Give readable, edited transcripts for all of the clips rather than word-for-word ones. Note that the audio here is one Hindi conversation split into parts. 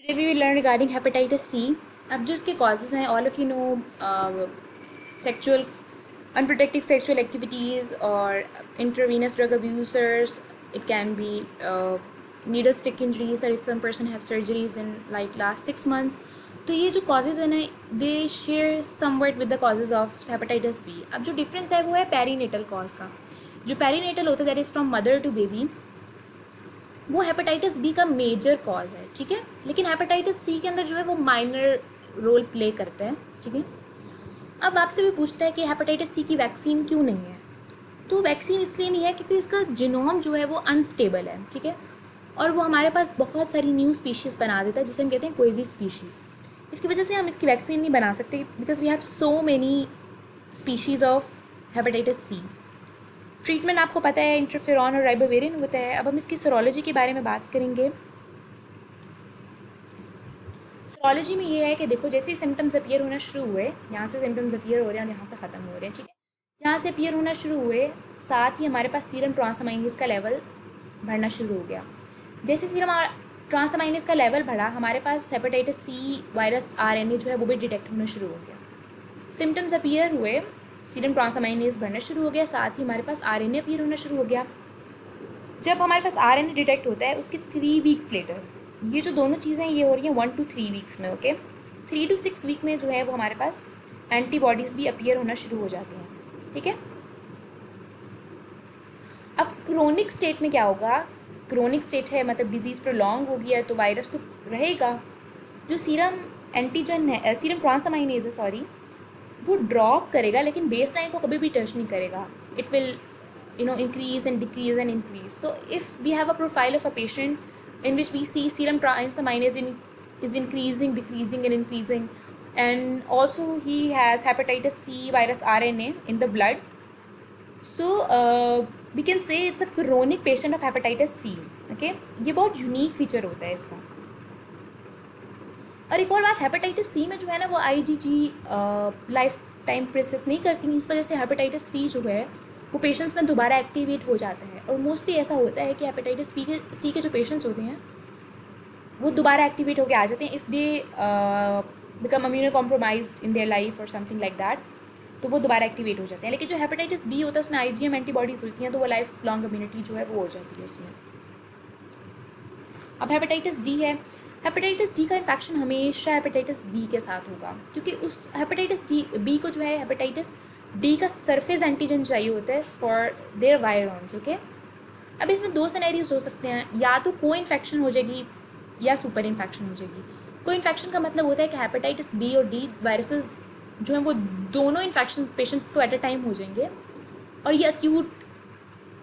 Today we will learn regarding hepatitis C. अब जो इसके causes हैं, all of you know, sexual unprotected sexual activities or intravenous drug abusers. It can be needle stick injuries, or if some person have surgeries in like last 6 months. तो ये जो causes हैं ना, they share somewhat with the causes of hepatitis B. अब जो difference है वो है perinatal cause का. जो perinatal होता है that is from mother to baby, वो हेपेटाइटिस बी का मेजर कॉज है, ठीक है। लेकिन हेपेटाइटिस सी के अंदर जो है वो माइनर रोल प्ले करते हैं, ठीक है। अब आपसे भी पूछता है कि हेपेटाइटिस सी की वैक्सीन क्यों नहीं है। तो वैक्सीन इसलिए नहीं है क्योंकि इसका जीनोम जो है वो अनस्टेबल है, ठीक है। और वो हमारे पास बहुत सारी न्यू स्पीशीज़ बना देता है जिसे हम कहते हैं कोएजी स्पीशीज़। इसकी वजह से हम इसकी वैक्सीन नहीं बना सकते because we have so many species of hepatitis C. Treatment आपको पता है इंटरफेरॉन और राइबाविरिन होता है। अब हम इसकी सीरोलॉजी के बारे में बात करेंगे। सीरोलॉजी में ये है कि देखो, जैसे ही सिम्टम्स अपीयर होना शुरू हुए, यहाँ से सिम्टम्स अपीयर हो रहे हैं और यहाँ पे ख़त्म हो रहे हैं, ठीक है। यहाँ से अपीयर होना शुरू हुए, साथ ही हमारे पास सीरम ट्रांसअमाइनेज का लेवल बढ़ना शुरू हो गया। जैसे सीरम ट्रांसअमाइनेज का लेवल बढ़ा, हमारे पास हेपेटाइटिस सी वायरस आरएनए जो है वो भी डिटेक्ट होना शुरू हो गया। सिम्टम्स अपीयर हुए, सीरम ट्रांसअमाइनेज बढ़ना शुरू हो गया, साथ ही हमारे पास आरएनए अपीयर होना शुरू हो गया। जब हमारे पास आरएनए डिटेक्ट होता है उसके 3 वीक्स लेटर, ये जो दोनों चीज़ें ये हो रही हैं 1 to 3 वीक्स में, ओके। 3 to 6 वीक में जो है वो हमारे पास एंटीबॉडीज़ भी अपीयर होना शुरू हो जाती हैं, ठीक है। अब क्रोनिक स्टेट में क्या होगा? क्रोनिक स्टेट है मतलब डिजीज़ प्रोलॉन्ग हो गया तो वायरस तो रहेगा। जो सीरम एंटीजन है, सीरम ट्रांसअमाइनेज है, सॉरी, वो ड्रॉप करेगा लेकिन बेस लाइन को कभी भी टच नहीं करेगा। It will increase and decrease and increase. So if we have a profile of a patient in which we see serum transaminase is increasing, decreasing and increasing, and also he has hepatitis C virus RNA in the blood, so we can say it's a chronic patient of hepatitis C, okay। ये बहुत यूनिक फीचर होता है इसका। और एक और बात, हेपेटाइटिस सी में जो है ना वो IgG लाइफ टाइम प्रोसेस नहीं करती, इस वजह से हेपेटाइटिस सी जो है वो पेशेंट्स में दोबारा एक्टिवेट हो जाता है। और मोस्टली ऐसा होता है कि हेपेटाइटिस सी के जो पेशेंट्स होते हैं वो दोबारा एक्टिवेट होकर आ जाते हैं if they become immuno compromised in their life और समथिंग लाइक दैट, तो वो दोबारा एक्टिवेट हो जाते हैं। लेकिन जो हेपेटाइटिस बी होता है उसमें IgM एंटीबॉडीज़ होती हैं तो वो लाइफ लॉन्ग इम्यूनिटी जो है वो हो जाती है उसमें। अब हेपेटाइटिस डी है। हेपेटाइटिस डी का इन्फेक्शन हमेशा हेपेटाइटिस बी के साथ होगा क्योंकि उस हेपेटाइटिस डी बी को जो है हेपेटाइटिस डी का सरफेस एंटीजन चाहिए होता है फॉर देयर वायरॉन्स, ओके। अब इसमें 2 सिनेरियोज हो सकते हैं, या तो को इन्फेक्शन हो जाएगी या सुपर इन्फेक्शन हो जाएगी। को इन्फेक्शन का मतलब होता है कि हेपेटाइटिस बी और डी वायरसेस जो हैं वो दोनों इन्फेक्शन पेशेंट्स को एट अ टाइम हो जाएंगे और ये अक्यूट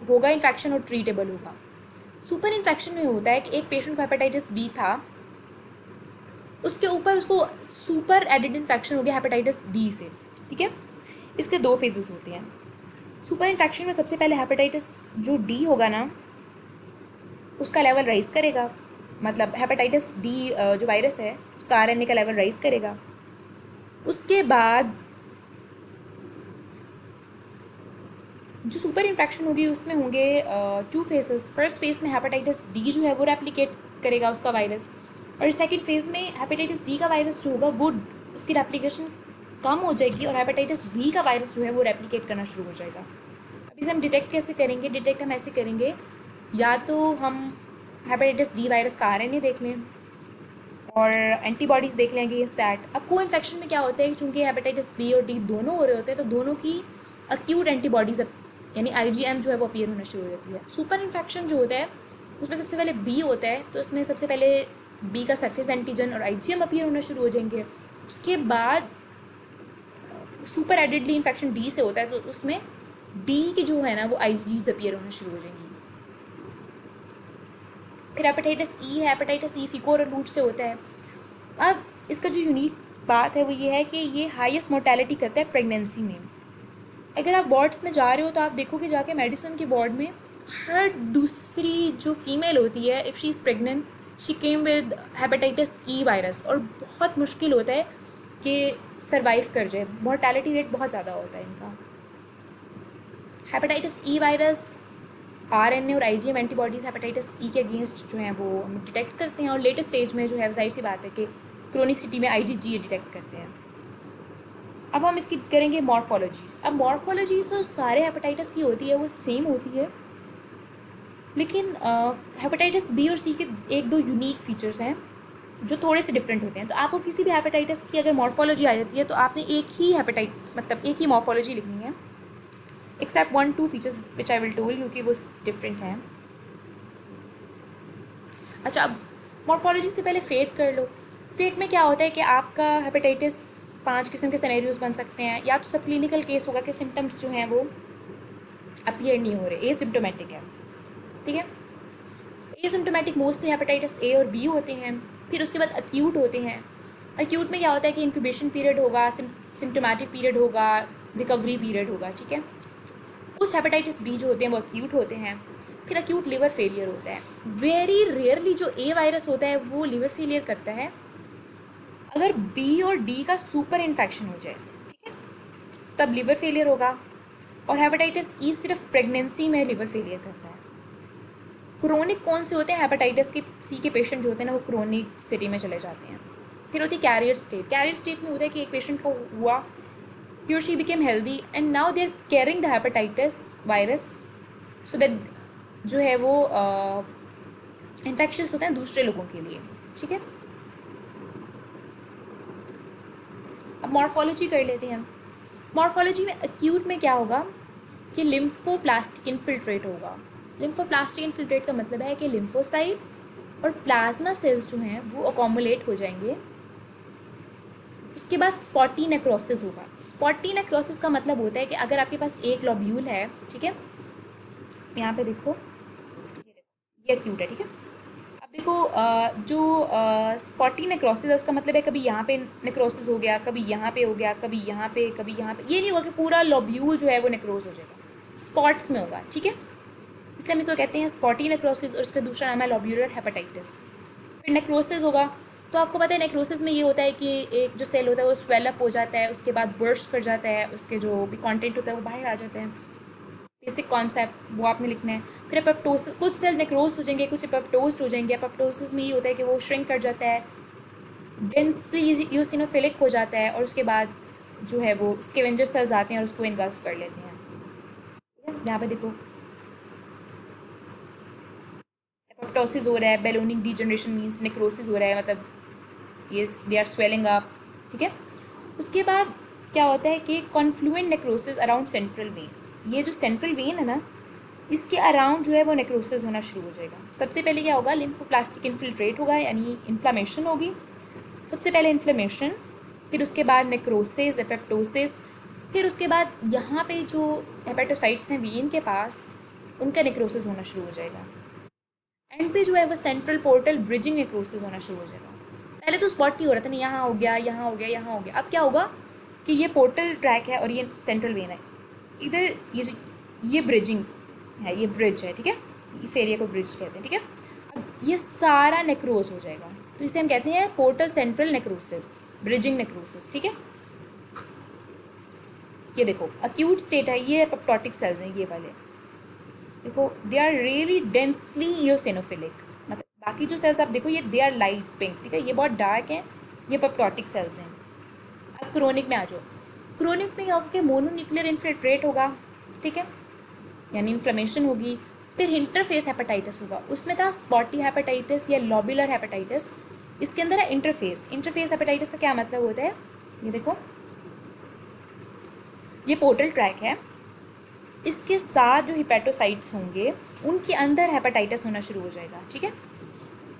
होगा इन्फेक्शन और ट्रीटेबल होगा। सुपर इन्फेक्शन में होता है कि एक पेशेंट को हेपेटाइटिस बी था, उसके ऊपर उसको सुपर एडेड इन्फेक्शन हो गया हेपेटाइटिस डी से, ठीक है। इसके 2 फेजेस होते हैं। सुपर इन्फेक्शन में सबसे पहले हेपेटाइटिस जो डी होगा ना उसका लेवल राइज करेगा, मतलब हेपेटाइटिस डी जो वायरस है उसका आरएनए का लेवल राइज करेगा। उसके बाद जो सुपर इन्फेक्शन होगी उसमें होंगे 2 फेजेस। फर्स्ट फेज में हेपेटाइटिस डी जो है वो रेप्लिकेट करेगा उसका वायरस, और सेकेंड फेज में हेपेटाइटिस डी का वायरस जो होगा वो उसकी रेप्लिकेशन कम हो जाएगी और हेपेटाइटिस बी का वायरस जो है वो रेप्लिकेट करना शुरू हो जाएगा। अब इसे हम डिटेक्ट कैसे करेंगे? डिटेक्ट हम ऐसे करेंगे, या तो हम हेपेटाइटिस डी वायरस का आरएनए देख लें और एंटीबॉडीज़ देख लें अगेंस्ट दैट। अब को इन्फेक्शन में क्या होता है कि चूँकि हेपेटाइटिस बी और डी दोनों हो रहे होते हैं तो दोनों की अक्यूट एंटीबॉडीज़ यानी IgM जो है वो अपीयर होना शुरू हो जाती है। सुपर इन्फेक्शन जो होता है उसमें सबसे पहले बी होता है तो उसमें सबसे पहले बी का सरफेस एंटीजन और IgM अपीयर होना शुरू हो जाएंगे। उसके बाद सुपर एडिडली इन्फेक्शन डी से होता है तो उसमें डी की जो है ना वो IgGs अपीयर होना शुरू हो जाएंगी। फिर हेपेटाइटिस ई है। हेपेटाइटिस ई फीको और रूट से होता है। अब इसका जो यूनिक बात है वो ये है कि ये हाईएस्ट मोर्टेलिटी करता है प्रेगनेंसी में। अगर आप वार्ड्स में जा रहे हो तो आप देखोगे जाके मेडिसिन के वार्ड में हर दूसरी जो फीमेल होती है, if she is pregnant she came with hepatitis E virus, और बहुत मुश्किल होता है कि सरवाइव कर जाए। मोर्टेलिटी रेट बहुत ज़्यादा होता है इनका। हेपेटाइटिस ई वायरस आरएनए और आईजीएम एंटीबॉडीज़ हेपेटाइटिस ई के अगेंस्ट जो हैं वो हम डिटेक्ट करते हैं, और लेटेस्ट स्टेज में जो है जाहिर सी बात है कि क्रोनिसिटी में आईजीजी डिटेक्ट करते हैं। अब हम इसकी करेंगे मॉर्फोलॉजीज़। अब मॉर्फोलॉजीज़ तो सारे हेपेटाइटिस की होती है, वो सेम होती है, लेकिन हेपेटाइटिस बी और सी के एक दो यूनिक फीचर्स हैं जो थोड़े से डिफरेंट होते हैं। तो आपको किसी भी हेपेटाइटिस की अगर मॉर्फोलॉजी आ जाती है तो आपने एक ही मतलब एक ही मॉर्फोलॉजी लिखनी है, except 1-2 features which I will tell, क्योंकि वो डिफरेंट हैं। अच्छा, अब मॉर्फोलॉजी से पहले फेट कर लो। फेट में क्या होता है कि आपका हेपेटाइटिस 5 किस्म के सिनेरियोज बन सकते हैं। या तो सब क्लिनिकल केस होगा कि सिम्टम्स जो हैं वो अपीयर नहीं हो रहे, एसिम्प्टोमेटिक है, ठीक है। एसिम्प्टोमेटिक मोस्टली हेपेटाइटिस ए और बी होते हैं। फिर उसके बाद अक्यूट होते हैं। अक्यूट में क्या होता है कि इंक्यूबेशन पीरियड होगा, सिम्टोमेटिक पीरियड होगा, रिकवरी पीरियड होगा, ठीक है। कुछ हेपेटाइटिस बी जो होते हैं वो अक्यूट होते हैं। फिर अक्यूट लिवर फेलियर होता है। वेरी रेयरली जो ए वायरस होता है वो लिवर फेलियर करता है अगर बी और डी का सुपर इन्फेक्शन हो जाए, ठीक है, तब लिवर फेलियर होगा। और हेपेटाइटिस ई सिर्फ प्रेगनेंसी में लिवर फेलियर करता है। क्रोनिक कौन से होते हैं? हेपेटाइटिस के सी के पेशेंट जो होते हैं ना वो क्रोनिक सिटी में चले जाते हैं। फिर होती है कैरियर स्टेट। कैरियर स्टेट में होता है कि एक पेशेंट को हुआ, he or she became healthy and now they are carrying the hepatitis virus so that जो है वो इन्फेक्शस होते हैं दूसरे लोगों के लिए, ठीक है। अब मॉर्फोलॉजी कर लेते हैं। मॉर्फोलॉजी में अक्यूट में क्या होगा कि लिम्फोप्लास्टिक इन्फिल्ट्रेट होगा। लिम्फोप्लास्टिक इन्फिल्ट्रेट का मतलब है कि लिम्फोसाइट और प्लाज्मा सेल्स जो हैं वो अकोमुलेट हो जाएंगे। उसके बाद स्पॉटी नेक्रोसिस होगा। स्पॉटी नेक्रोसिस का मतलब होता है कि अगर आपके पास एक लॉब्यूल है, ठीक है, यहाँ पे देखो, ये अक्यूट है, ठीक है। अब देखो जो स्पॉटी नेक्रोसिस है उसका मतलब है कभी यहाँ पे नेक्रोसिस हो गया, कभी यहाँ पे हो गया, कभी यहाँ पे, कभी यहाँ पे। ये नहीं होगा कि पूरा लॉब्यूल जो है वो नेक्रोज हो जाएगा, स्पॉट्स में होगा, ठीक है। इसलिए हम इसको कहते हैं स्पॉटी नेक्रोसिस, और उसका दूसरा नाम है लॉब्यूलर हेपेटाइटिस। फिर नेक्रोसिस होगा, तो आपको पता है नेक्रोसिस में ये होता है कि एक जो सेल होता है वो स्वेलअप हो जाता है, उसके बाद बर्स्ट कर जाता है, उसके जो भी कंटेंट होता है वो बाहर आ जाता है। बेसिक कॉन्सेप्ट वो आपने लिखना है। फिर एपोप्टोसिस, कुछ सेल नेक्रोज हो जाएंगे, कुछ एपोप्टोस्ड हो जाएंगे। एपोप्टोसिस में ये होता है कि वो श्रिंक कर जाता है, डेंसली यूसिनोफिलिक हो जाता है, और उसके बाद जो है वो स्कैवेंजर सेल्स आते हैं और उसको इनगल्फ कर लेते हैं। यहाँ पे देखो एपोप्टोसिस हो रहा है, बेलोनिक डीजनरेशन मीन्स नेक्रोसिस हो रहा है, मतलब ये दे आर स्वेलिंग अप, ठीक है। उसके बाद क्या होता है कि confluent necrosis around central vein. ये जो सेंट्रल वेन है ना, इसके अराउंड जो है वो नेक्रोसिस होना शुरू हो जाएगा। सबसे पहले क्या होगा? लिम्फोप्लास्टिक इन्फिल्ट्रेट होगा, यानी इन्फ्लामेशन होगी। सबसे पहले इन्फ्लेमेशन, फिर उसके बाद नेक्रोसिस, एपेप्टोसिस, फिर उसके बाद यहाँ पे जो हेपेटोसाइट्स हैं वेन के पास, उनका नेक्रोसिस होना शुरू हो जाएगा। एंड पे जो है वो सेंट्रल पोर्टल ब्रिजिंग नेक्रोसिस होना शुरू हो जाएगा। पहले तो स्पॉट नहीं हो रहा था, नहीं यहाँ हो गया, यहाँ हो गया, यहाँ हो गया। अब क्या होगा कि ये पोर्टल ट्रैक है और ये सेंट्रल वेन है, इधर ये ब्रिजिंग है, ये ब्रिज है, ठीक है, इस एरिया को ब्रिज कहते हैं, ठीक है। अब ये सारा नेक्रोज हो जाएगा, तो इसे हम कहते हैं portal central necrosis, bridging necrosis, ठीक है। ये देखो अक्यूट स्टेट है, ये एपोप्टोटिक सेल्स हैं, ये वाले देखो, they are really densely eosinophilic. मतलब बाकी जो सेल्स आप देखो ये दे आर लाइट पिंक, ठीक है, ये बहुत डार्क हैं, ये एपोप्टोटिक सेल्स हैं। अब क्रोनिक में आ जाओ। क्रोनिक में क्या होगा कि मोनोन्यूक्लियर इन्फिल्ट्रेट होगा, ठीक है, यानी इन्फ्लेमेशन होगी। फिर इंटरफेस हेपेटाइटिस होगा, उसमें था स्पॉटी हेपेटाइटिस या लॉबुलर हेपेटाइटिस। इसके अंदर है इंटरफेस। इंटरफेस हेपेटाइटिस का क्या मतलब होता है? ये देखो, ये पोर्टल ट्रैक है, इसके साथ जो हिपेटोसाइट्स होंगे उनके अंदर हेपेटाइटिस होना शुरू हो जाएगा, ठीक है।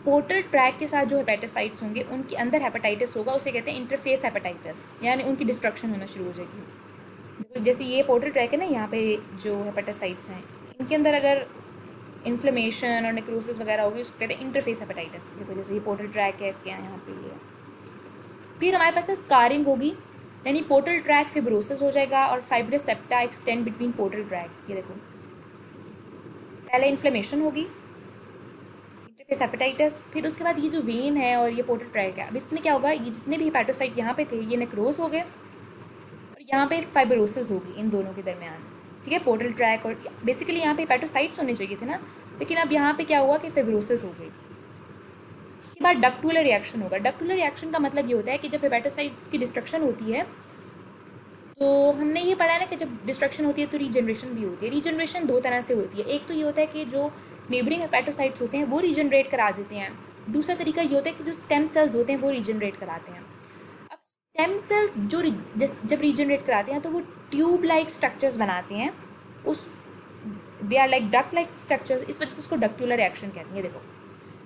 पोर्टल ट्रैक के साथ जो हेपेटोसाइट्स होंगे उनके अंदर हेपेटाइटिस होगा, उसे कहते हैं इंटरफेस हेपेटाइटिस, यानी उनकी डिस्ट्रक्शन होना शुरू हो जाएगी। जैसे ये पोर्टल ट्रैक है ना, यहाँ पे जो हेपेटोसाइट्स हैं इनके अंदर अगर इन्फ्लेमेशन और नेक्रोसिस वगैरह होगी उसको कहते हैं इंटरफेस हेपेटाइटिस। देखो जैसे ये पोर्टल ट्रैक है, इसके यहाँ पे ये। फिर हमारे पास स्कारिंग होगी, यानी पोर्टल ट्रैक फिब्रोसिस हो जाएगा और fibrous septa extend between portal track. ये देखो, पहले इन्फ्लेमेशन होगी, इंटरफेस हेपेटाइटिस, फिर उसके बाद ये जो वेन है और ये पोर्टल ट्रैक है, अब इसमें क्या होगा, ये जितने भी हेपेटोसाइट यहाँ पे थे ये नेक्रोज हो गए और यहाँ पे फाइब्रोसिस होगी इन दोनों के दरमियान, ठीक है, पोर्टल ट्रैक, और बेसिकली यहाँ पे हेपेटोसाइट्स होने चाहिए थे ना, लेकिन अब यहाँ पे क्या हुआ कि फिब्रोसिस हो गई। उसके बाद डक्टुलर रिएक्शन होगा। डक्टुलर रिएक्शन का मतलब ये होता है कि जब हेपेटोसाइट्स की डिस्ट्रक्शन होती है, तो हमने ये पढ़ा है ना कि जब डिस्ट्रक्शन होती है तो रीजनरेशन भी होती है। रीजनरेशन दो तरह से होती है। एक तो ये होता है कि जो नेबरिंग हेपेटोसाइट्स होते हैं वो रीजनरेट करा देते हैं। दूसरा तरीका ये होता है कि जो स्टेम सेल्स होते हैं वो रीजनरेट कराते हैं। अब स्टेम सेल्स जब रीजनरेट कराते हैं तो वो ट्यूब लाइक स्ट्रक्चर्स बनाते हैं, उस they are like duck like structures, इस वजह से उसको डक्टुलर रिएक्शन कहती हैं। देखो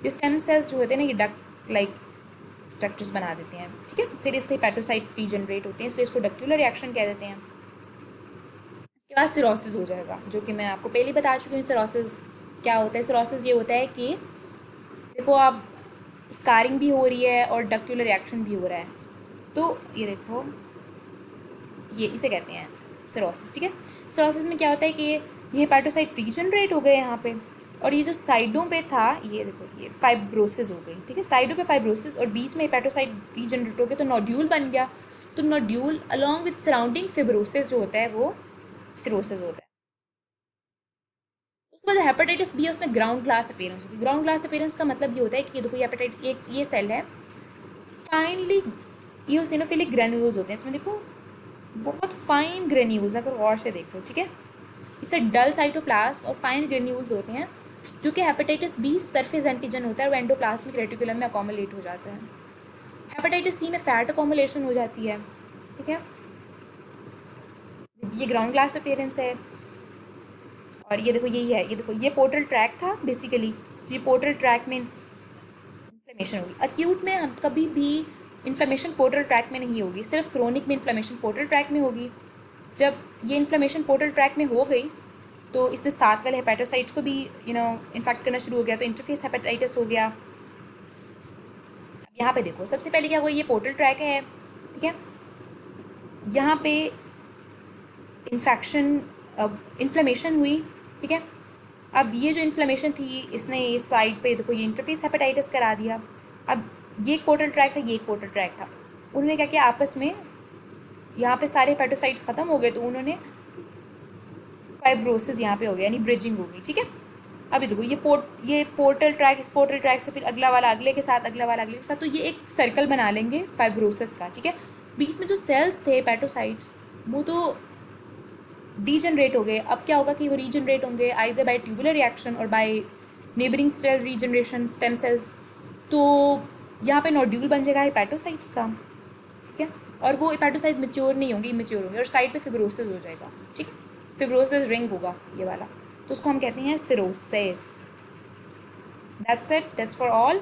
ये स्टेम सेल्स जो होते हैं ना, ये डक लाइक स्ट्रक्चर्स बना देते हैं, ठीक है, फिर इससे हेपेटोसाइट रीजनरेट होते हैं, इसलिए इसको डक्टुलर रिएक्शन कह देते हैं। इसके बाद सिरोसिस हो जाएगा, जो कि मैं आपको पहले बता चुकी हूँ। सिरोसिस क्या होता है? सिरोसिस ये होता है कि देखो आप स्कारिंग भी हो रही है और डक्टुलर रिएक्शन भी हो रहा है, तो ये देखो ये इसे कहते हैं सिरोसिस, ठीक है। सिरोसिस में क्या होता है कि ये हेपेटोसाइट रीजनरेट हो गए यहाँ पे, और ये जो साइडों पे था, ये देखो ये फाइब्रोसिस हो गई, ठीक है, साइडों पे फाइब्रोसिस और बीच में हेपेटोसाइट रीजनरेट हो गए, तो नोड्यूल बन गया। तो nodule along with surrounding fibrosis जो होता है वो सिरोसिस होता है। उसके बाद हेपेटाइटिस बी है, उसमें ग्राउंड ग्लास अपीयरेंस होगी। ग्राउंड ग्लास अपीयरेंस का मतलब ये होता है कि ये देखो ये हेपेटाइट एक ये सेल है, फाइनली इओसिनोफिलिक ग्रेन्यूल्स होते हैं इसमें, देखो बहुत फाइन ग्रेन्यूल्स, अगर गौर से देखो, ठीक है, इट्स अ डल साइटोप्लाज्म और फाइन ग्रेन्यूल्स होते हैं, जो कि हेपेटाइटिस बी सरफेस एंटीजन होता है और एंडोप्लाज्मिक रेटिकुलम में अकोमुलेट हो जाता है। हेपेटाइटिस सी में फैट अकोमुलेशन हो जाती है, ठीक है। ये ग्राउंड ग्लास अपीयरेंस है। और ये देखो यही है, ये देखो ये पोर्टल ट्रैक था बेसिकली, तो ये पोर्टल ट्रैक में इन्फ्लेमेशन होगी। अक्यूट में हम कभी भी इन्फ्लेमेशन पोर्टल ट्रैक में नहीं होगी, सिर्फ क्रोनिक में इन्फ्लेमेशन पोर्टल ट्रैक में होगी। जब ये इन्फ्लेमेशन पोर्टल ट्रैक में हो गई तो इसने साथ वाले हेपेटोसाइट्स को भी इन्फेक्ट करना शुरू हो गया, तो इंटरफेस हेपेटाइटिस हो गया। अब यहाँ पे देखो सबसे पहले क्या हुआ, ये पोर्टल ट्रैक है, ठीक है, यहाँ पे इन्फ्लेमेशन हुई, ठीक है। अब ये जो इन्फ्लेमेशन थी इसने इस साइड पे देखो ये इंटरफेस हेपेटाइटिस करा दिया। अब ये एक पोर्टल ट्रैक था, ये एक पोर्टल ट्रैक था, उन्होंने क्या किया आपस में, यहाँ पे सारे हेपेटोसाइट्स ख़त्म हो गए तो उन्होंने फाइब्रोसिस यहाँ पे हो गया, यानी ब्रिजिंग हो गई, ठीक है। अभी देखो ये पोर्टल ट्रैक, इस पोर्टल ट्रैक से फिर अगला वाला अगले के साथ, अगला वाला अगले के साथ, तो ये एक सर्कल बना लेंगे फाइब्रोसिस का, ठीक है। बीच में जो सेल्स थे हेपेटोसाइट्स वो तो डीजनरेट हो गए। अब क्या होगा कि वो रीजनरेट होंगे आइदर बाय ट्यूबुलर रिएक्शन और by neighbouring cell regeneration stem cells, तो यहाँ पे नोड्यूल बन जाएगा हेपेटोसाइट्स का, ठीक है, और वो हेपेटोसाइट मैच्योर नहीं होंगे, इमेच्योर होंगे, और साइड पे फिब्रोसिस हो जाएगा, ठीक है, फिब्रोसिस रिंग होगा ये वाला, तो उसको हम कहते हैं cirrhosis. That's it, that's for all.